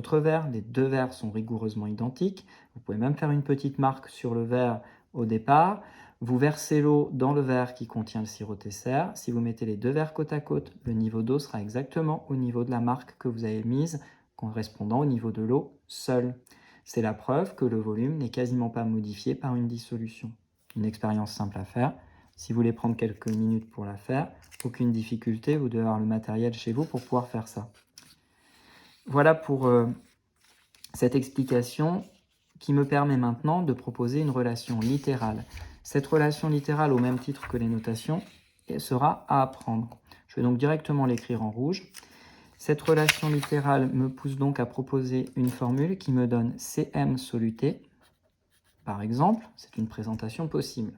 autre verre. Les deux verres sont rigoureusement identiques. Vous pouvez même faire une petite marque sur le verre au départ. Vous versez l'eau dans le verre qui contient le sirop Tesser. Si vous mettez les deux verres côte à côte, le niveau d'eau sera exactement au niveau de la marque que vous avez mise, correspondant au niveau de l'eau seule. C'est la preuve que le volume n'est quasiment pas modifié par une dissolution. Une expérience simple à faire. Si vous voulez prendre quelques minutes pour la faire, aucune difficulté, vous devez avoir le matériel chez vous pour pouvoir faire ça. Voilà pour cette explication qui me permet maintenant de proposer une relation littérale. Cette relation littérale, au même titre que les notations, sera à apprendre. Je vais donc directement l'écrire en rouge. Cette relation littérale me pousse donc à proposer une formule qui me donne Cm soluté. Par exemple, c'est une présentation possible.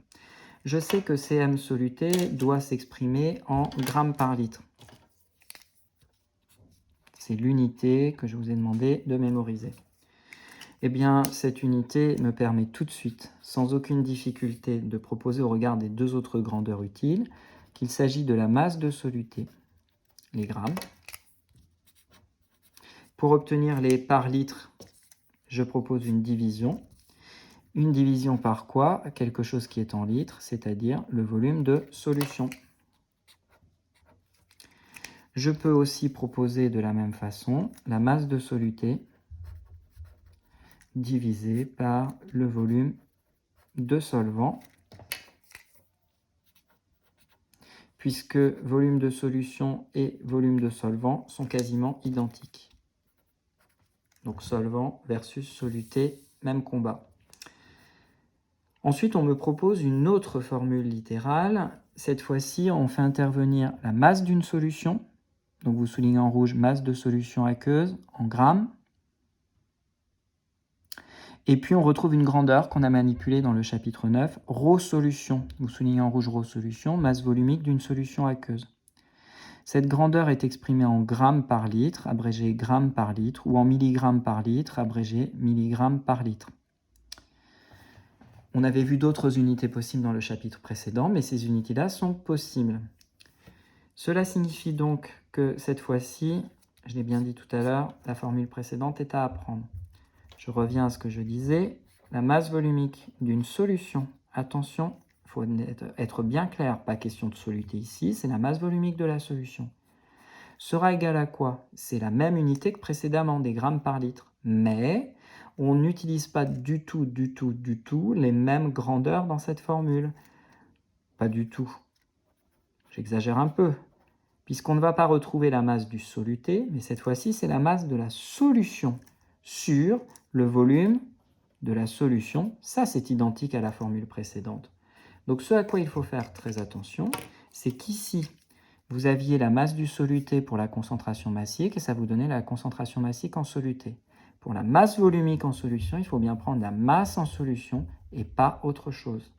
Je sais que Cm soluté doit s'exprimer en grammes par litre. C'est l'unité que je vous ai demandé de mémoriser. Eh bien, cette unité me permet tout de suite, sans aucune difficulté, de proposer au regard des deux autres grandeurs utiles qu'il s'agit de la masse de soluté, les grammes. Pour obtenir les par litre, je propose une division. Une division par quoi? Quelque chose qui est en litres, c'est-à-dire le volume de solution. Je peux aussi proposer de la même façon la masse de soluté divisé par le volume de solvant, puisque volume de solution et volume de solvant sont quasiment identiques. Donc solvant versus soluté, même combat. Ensuite, on me propose une autre formule littérale. Cette fois-ci, on fait intervenir la masse d'une solution. Donc vous soulignez en rouge masse de solution aqueuse en grammes. Et puis, on retrouve une grandeur qu'on a manipulée dans le chapitre 9, ρ solution. Vous soulignez en rouge ρ solution, masse volumique d'une solution aqueuse. Cette grandeur est exprimée en grammes par litre, abrégé grammes par litre, ou en milligrammes par litre, abrégé milligrammes par litre. On avait vu d'autres unités possibles dans le chapitre précédent, mais ces unités-là sont possibles. Cela signifie donc que cette fois-ci, je l'ai bien dit tout à l'heure, la formule précédente est à apprendre. Je reviens à ce que je disais, la masse volumique d'une solution, attention, il faut être bien clair, pas question de soluté ici, c'est la masse volumique de la solution. Sera égale à quoi? C'est la même unité que précédemment, des grammes par litre, mais on n'utilise pas du tout les mêmes grandeurs dans cette formule. Pas du tout. J'exagère un peu, puisqu'on ne va pas retrouver la masse du soluté, mais cette fois-ci, c'est la masse de la solution sur le volume de la solution. Ça, c'est identique à la formule précédente. Donc, ce à quoi il faut faire très attention, c'est qu'ici, vous aviez la masse du soluté pour la concentration massique et ça vous donnait la concentration massique en soluté. Pour la masse volumique en solution, il faut bien prendre la masse en solution et pas autre chose.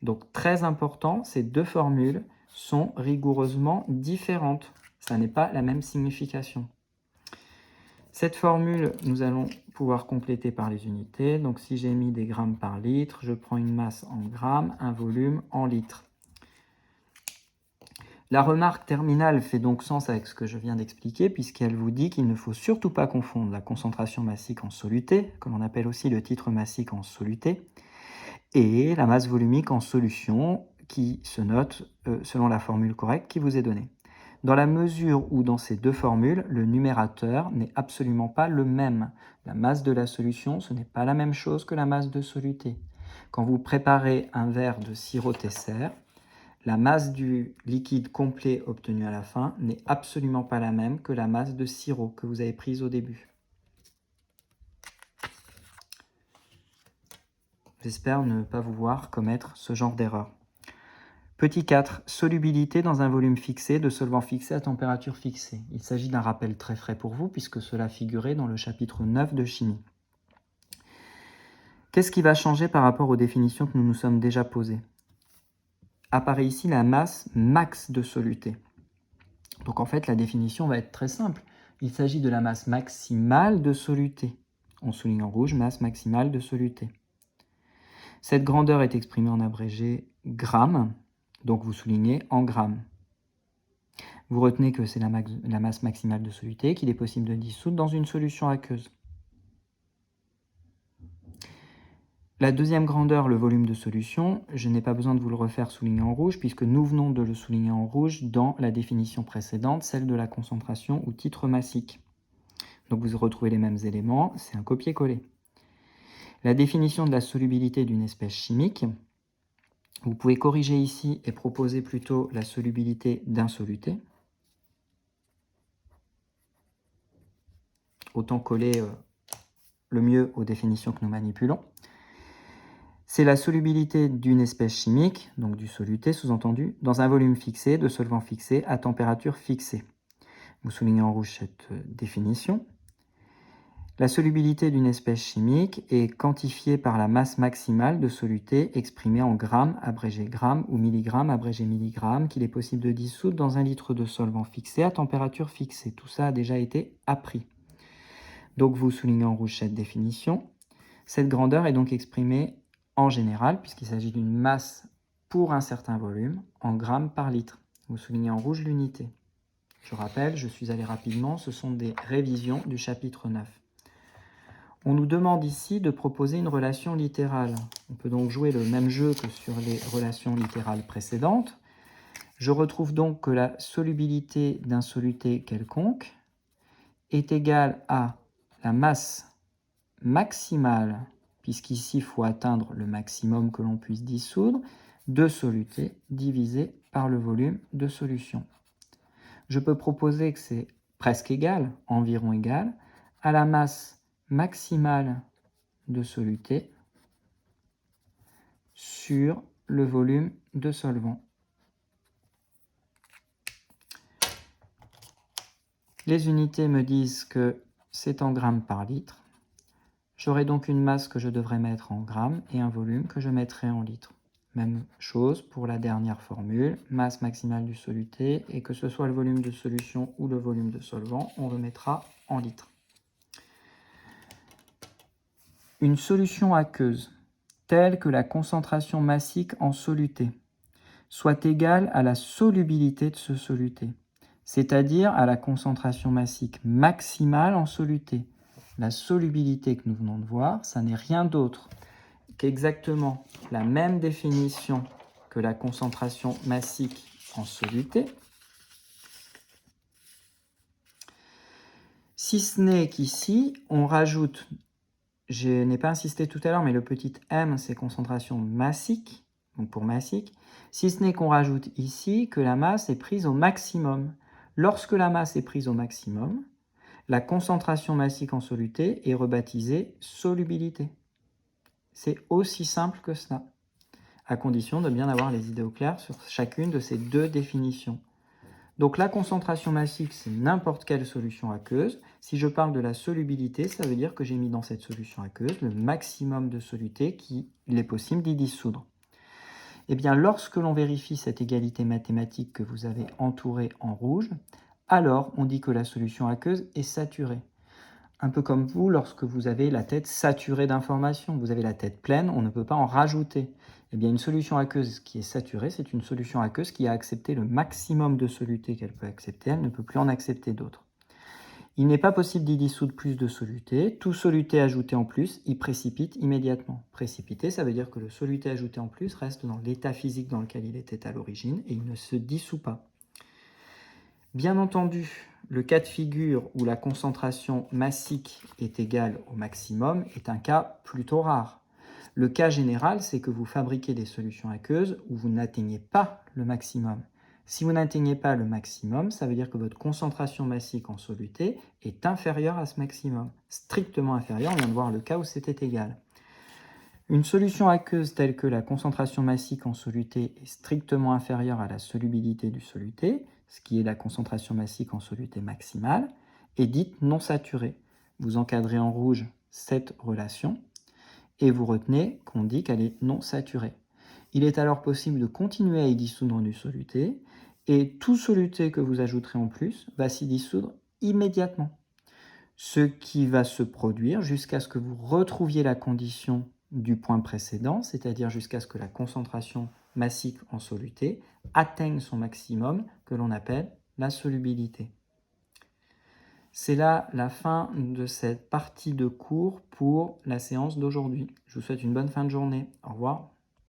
Donc, très important, ces deux formules sont rigoureusement différentes. Ça n'est pas la même signification. Cette formule, nous allons pouvoir compléter par les unités. Donc, si j'ai mis des grammes par litre, je prends une masse en grammes, un volume en litres. La remarque terminale fait donc sens avec ce que je viens d'expliquer, puisqu'elle vous dit qu'il ne faut surtout pas confondre la concentration massique en soluté, que l'on appelle aussi le titre massique en soluté, et la masse volumique en solution, qui se note selon la formule correcte qui vous est donnée. Dans la mesure où dans ces deux formules, le numérateur n'est absolument pas le même. La masse de la solution, ce n'est pas la même chose que la masse de soluté. Quand vous préparez un verre de sirop Tesser, la masse du liquide complet obtenu à la fin n'est absolument pas la même que la masse de sirop que vous avez prise au début. J'espère ne pas vous voir commettre ce genre d'erreur. Petit 4, solubilité dans un volume fixé de solvant fixé à température fixée. Il s'agit d'un rappel très frais pour vous puisque cela figurait dans le chapitre 9 de chimie. Qu'est-ce qui va changer par rapport aux définitions que nous nous sommes déjà posées? Apparaît ici la masse max de soluté. Donc en fait, la définition va être très simple. Il s'agit de la masse maximale de soluté. On souligne en rouge, masse maximale de soluté. Cette grandeur est exprimée en abrégé grammes, donc vous soulignez en grammes. Vous retenez que c'est la masse maximale de soluté qu'il est possible de dissoudre dans une solution aqueuse. La deuxième grandeur, le volume de solution, je n'ai pas besoin de vous le refaire souligner en rouge puisque nous venons de le souligner en rouge dans la définition précédente, celle de la concentration ou titre massique. Donc vous retrouvez les mêmes éléments, c'est un copier-coller. La définition de la solubilité d'une espèce chimique, vous pouvez corriger ici et proposer plutôt la solubilité d'un soluté. Autant coller le mieux aux définitions que nous manipulons. C'est la solubilité d'une espèce chimique, donc du soluté sous-entendu, dans un volume fixé, de solvant fixé, à température fixée. Vous soulignez en rouge cette définition. La solubilité d'une espèce chimique est quantifiée par la masse maximale de soluté exprimée en grammes abrégé grammes ou milligrammes abrégé milligrammes qu'il est possible de dissoudre dans un litre de solvant fixé à température fixée. Tout ça a déjà été appris. Donc vous soulignez en rouge cette définition. Cette grandeur est donc exprimée en général, puisqu'il s'agit d'une masse pour un certain volume, en grammes par litre. Vous soulignez en rouge l'unité. Je rappelle, je suis allé rapidement, ce sont des révisions du chapitre 9. On nous demande ici de proposer une relation littérale. On peut donc jouer le même jeu que sur les relations littérales précédentes. Je retrouve donc que la solubilité d'un soluté quelconque est égale à la masse maximale, puisqu'ici il faut atteindre le maximum que l'on puisse dissoudre, de soluté divisé par le volume de solution. Je peux proposer que c'est presque égal, environ égal, à la masse maximale de soluté sur le volume de solvant. Les unités me disent que c'est en grammes par litre. J'aurai donc une masse que je devrais mettre en grammes et un volume que je mettrai en litres. Même chose pour la dernière formule, masse maximale du soluté, et que ce soit le volume de solution ou le volume de solvant, on le mettra en litres. Une solution aqueuse, telle que la concentration massique en soluté, soit égale à la solubilité de ce soluté, c'est-à-dire à la concentration massique maximale en soluté. La solubilité que nous venons de voir, ça n'est rien d'autre qu'exactement la même définition que la concentration massique en soluté, si ce n'est qu'ici, on rajoute, je n'ai pas insisté tout à l'heure, mais le petit m, c'est concentration massique, donc pour massique, si ce n'est qu'on rajoute ici que la masse est prise au maximum. Lorsque la masse est prise au maximum, la concentration massique en soluté est rebaptisée solubilité. C'est aussi simple que cela, à condition de bien avoir les idées au clair sur chacune de ces deux définitions. Donc la concentration massique, c'est n'importe quelle solution aqueuse. Si je parle de la solubilité, ça veut dire que j'ai mis dans cette solution aqueuse le maximum de soluté qu'il est possible d'y dissoudre. Eh bien, lorsque l'on vérifie cette égalité mathématique que vous avez entourée en rouge, alors on dit que la solution aqueuse est saturée. Un peu comme vous, lorsque vous avez la tête saturée d'informations, vous avez la tête pleine, on ne peut pas en rajouter. Eh bien, une solution aqueuse qui est saturée, c'est une solution aqueuse qui a accepté le maximum de soluté qu'elle peut accepter, elle ne peut plus en accepter d'autres. Il n'est pas possible d'y dissoudre plus de soluté. Tout soluté ajouté en plus, il précipite immédiatement. Précipiter, ça veut dire que le soluté ajouté en plus reste dans l'état physique dans lequel il était à l'origine et il ne se dissout pas. Bien entendu, le cas de figure où la concentration massique est égale au maximum est un cas plutôt rare. Le cas général, c'est que vous fabriquez des solutions aqueuses où vous n'atteignez pas le maximum. Si vous n'atteignez pas le maximum, ça veut dire que votre concentration massique en soluté est inférieure à ce maximum, strictement inférieure. On vient de voir le cas où c'était égal. Une solution aqueuse telle que la concentration massique en soluté est strictement inférieure à la solubilité du soluté, ce qui est la concentration massique en soluté maximale, est dite non saturée. Vous encadrez en rouge cette relation et vous retenez qu'on dit qu'elle est non saturée. Il est alors possible de continuer à y dissoudre du soluté et tout soluté que vous ajouterez en plus va s'y dissoudre immédiatement. Ce qui va se produire jusqu'à ce que vous retrouviez la condition du point précédent, c'est-à-dire jusqu'à ce que la concentration massique en soluté atteigne son maximum que l'on appelle la solubilité. C'est là la fin de cette partie de cours pour la séance d'aujourd'hui. Je vous souhaite une bonne fin de journée. Au revoir.